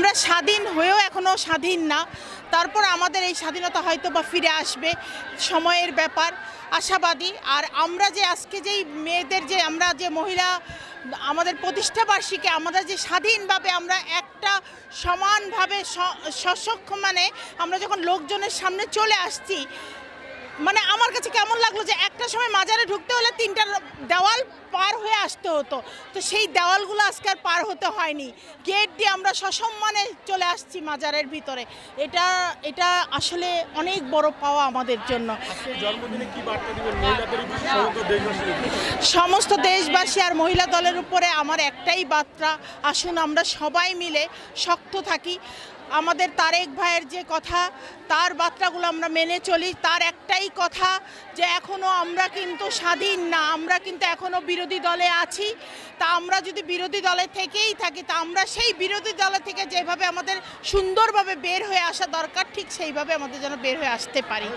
আমরা স্বাধীন হয়েও এখনও স্বাধীন না। তারপর আমাদের এই স্বাধীনতা হয়তো বা ফিরে আসবে, সময়ের ব্যাপার, আশাবাদী। আর আমরা যে আজকে যেই মেয়েদের যে আমরা যে মহিলা আমাদের প্রতিষ্ঠাবার্ষিকী আমরা যে স্বাধীনভাবে আমরা একটা সমানভাবে সক্ষম মানে আমরা যখন লোকজনের সামনে চলে আসছি, মানে আমার কাছে কেমন লাগলো যে একটা সময় মাজারে ঢুকতে হলে 3টা দেওয়াল পার হয়ে আসতে হতো, তো সেই দেওয়ালগুলো আজকে আর পার হতে হয়নি, গেট দিয়ে আমরা সসম্মানে চলে আসছি মাজারের ভিতরে। এটা আসলে অনেক বড় পাওয়া আমাদের জন্য। সমস্ত দেশবাসী আর মহিলা দলের উপরে আমার একটাই বার্তা, আসুন আমরা সবাই মিলে শক্ত থাকি। আমাদের তারেক ভাইয়ের যে কথা, তার বার্তাগুলো আমরা মেনে চলি। তার একটাই কথা যে এখনও আমরা কিন্তু স্বাধীন না, আমরা কিন্তু এখনও বিরোধী দলে আছি। তা আমরা যদি বিরোধী দলে থেকেই থাকি, তা আমরা সেই বিরোধী দলে থেকে যেভাবে আমাদের সুন্দরভাবে বের হয়ে আসা দরকার, ঠিক সেইভাবে আমাদের যেন বের হয়ে আসতে পারি।